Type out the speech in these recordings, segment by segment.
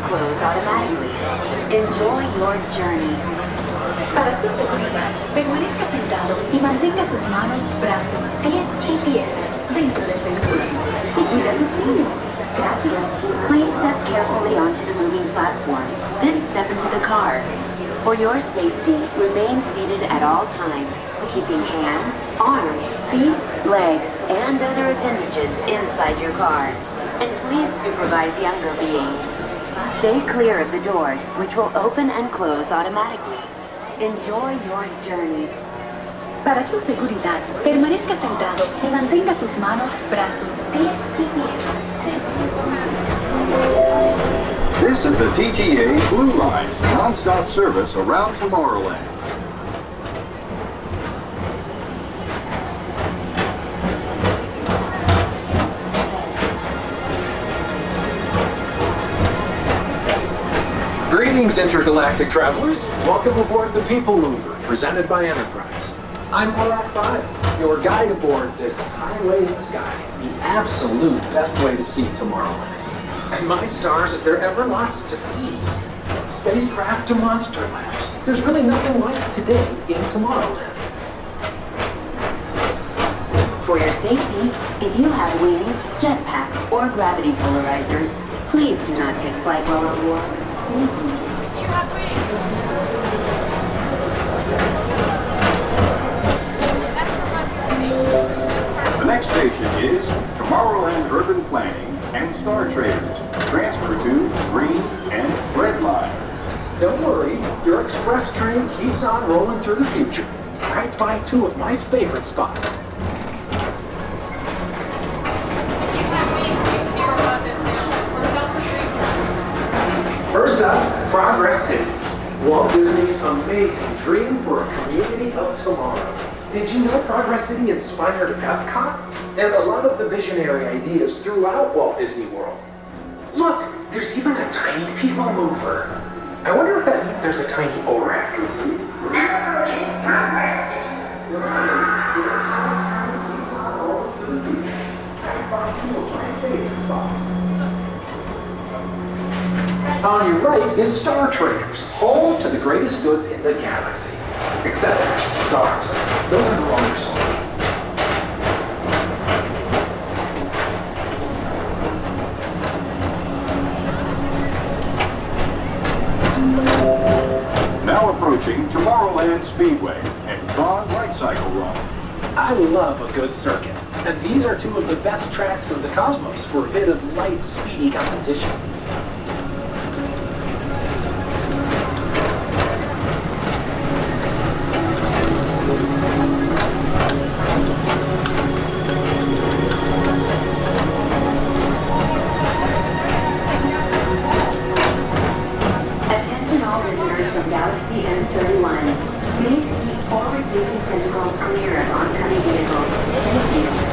close automatically. Enjoy your journey. Para su seguridad, permanezca sentado y mantenga sus manos, brazos, pies y piernas dentro del vehículo. Y cuida a sus niños. Gracias. Please step carefully onto the moving platform, then step into the car. For your safety, remain seated at all times, keeping hands, arms, feet, legs, and other appendages inside your car. And please supervise younger beings. Stay clear of the doors, which will open and close automatically. Enjoy your journey. Para su seguridad, permanezca sentado y mantenga sus manos, brazos, pies y piernas dentro. This is the TTA Blue Line, non-stop service around Tomorrowland. Greetings, intergalactic travelers. Welcome aboard the PeopleMover, presented by Enterprise. I'm Walt 5, your guide aboard this highway in the sky, the absolute best way to see Tomorrowland. And my stars, is there ever lots to see? From spacecraft to monster labs, there's really nothing like today in Tomorrowland. For your safety, if you have wings, jetpacks, or gravity polarizers, please do not take flight while on board. Thank you. The next station is Tomorrowland Urban Planning and Star Traders. Transfer to green and red lines. Don't worry, your express train keeps on rolling through the future, right by two of my favorite spots. First up, Progress City, Walt Disney's amazing dream for a community of tomorrow. Did you know Progress City inspired Epcot? And a lot of the visionary ideas throughout Walt Disney World. Look, there's even a tiny PeopleMover. I wonder if that means there's a tiny ORAC. Now approaching Progress City. On your right is Star Traders, home to the greatest goods in the galaxy. Except there's stars. Those are no longer sold. Now approaching Tomorrowland Speedway and Tron Light Cycle Run. I love a good circuit, and these are two of the best tracks in the cosmos for a bit of light, speedy competition. Attention all visitors from Galaxy M31. Please keep forward-facing tentacles clear of oncoming vehicles. Thank you.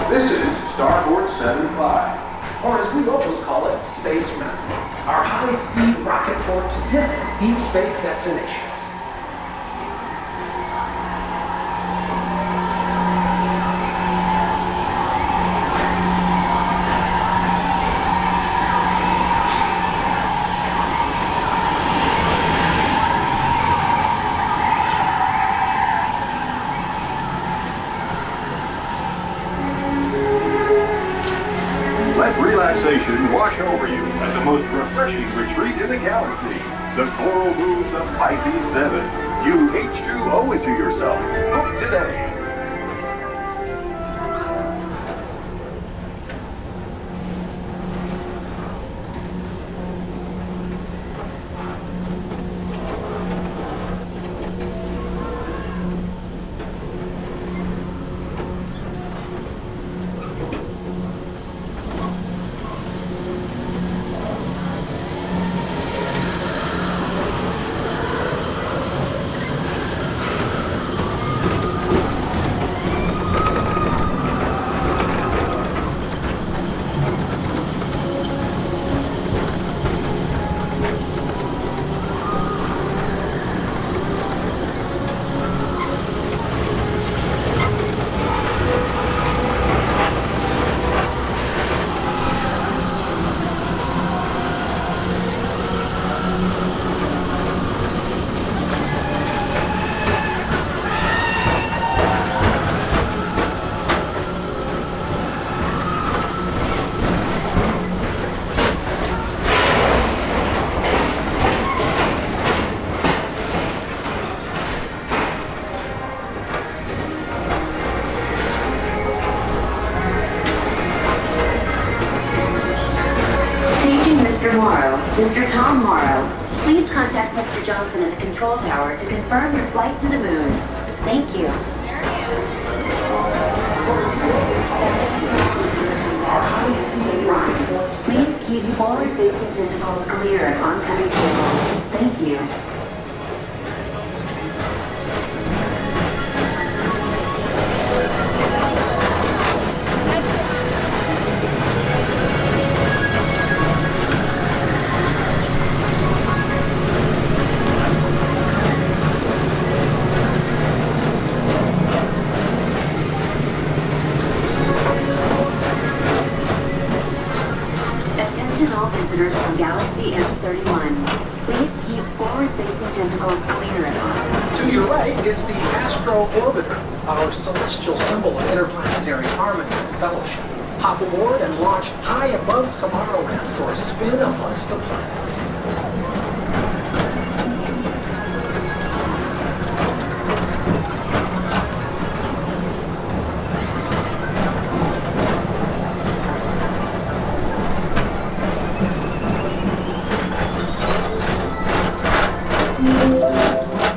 This is Starboard 75. Or as we locals call it, Space Mountain, our high-speed rocket port to distant deep space destinations. Let relaxation wash over you at the most refreshing retreat in the galaxy, the coral moons of Pisces 7. You H2O into yourself. Book today. Tomorrow, Mr. Tom Morrow. Please contact Mr. Johnson in the control tower to confirm your flight to the moon. Thank you. Please keep forward-facing tentacles clear of oncoming vehicles. Thank you. Attention all visitors from Galaxy M31. Please keep forward-facing tentacles clear of. To your right is the Astro Orbiter, our celestial symbol of interplanetary harmony and fellowship. Hop aboard and launch high above Tomorrowland for a spin amongst the planets.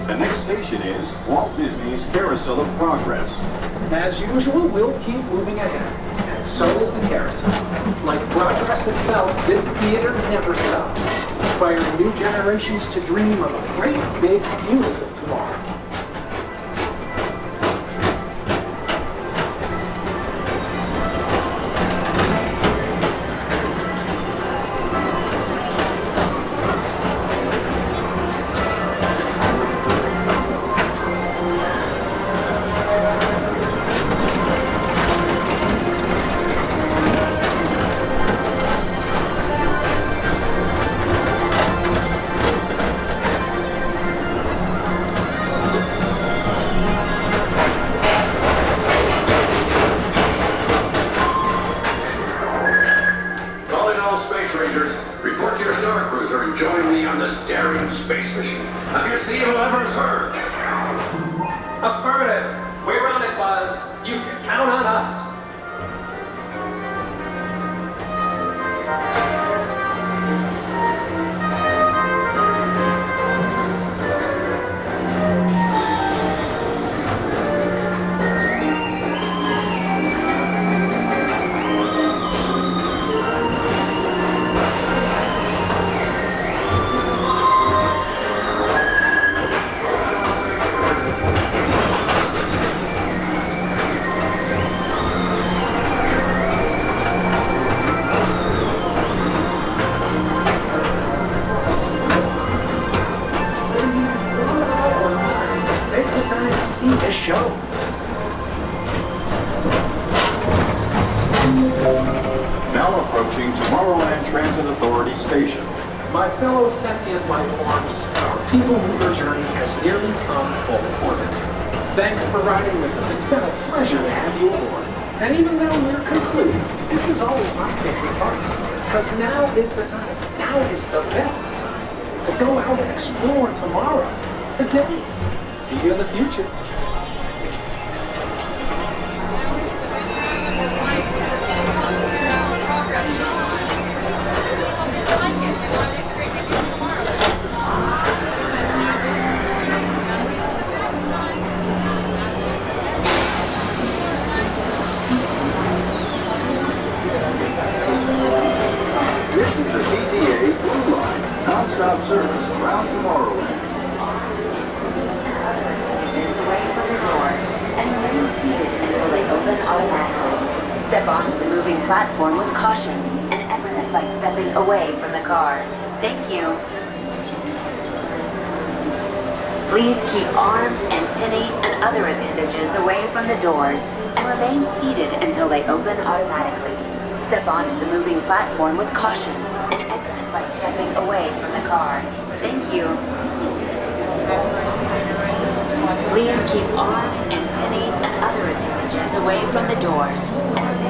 The next station is Walt Disney's Carousel of Progress. As usual, we'll keep moving ahead, and so is the carousel. Like progress itself, this theater never stops, inspiring new generations to dream of a great, big, beautiful tomorrow. Report to your Star Cruiser and join me on this daring space mission against the evil Emperor's herd. Affirmative. We're on it, Buzz. You can count on us. This show. Now approaching Tomorrowland Transit Authority Station. My fellow sentient life forms, our PeopleMover journey has nearly come full orbit. Thanks for riding with us. It's been a pleasure to have you aboard. And even though we're concluding, this is always my favorite part. Because now is the time. Now is the best time to go out and explore tomorrow. Today. See you in the future. This is the TTA Blue Line, non-stop service around Tomorrowland. Is away from the doors and remain seated until they open automatically. Step onto the moving platform with caution and exit by stepping away from the car. Thank you. Please keep arms, antennae, and other appendages away from the doors and remain seated until they open automatically. Step onto the moving platform with caution and exit by stepping away from the car. Thank you. Please keep arms, antennae, and other appendages away from the doors and remain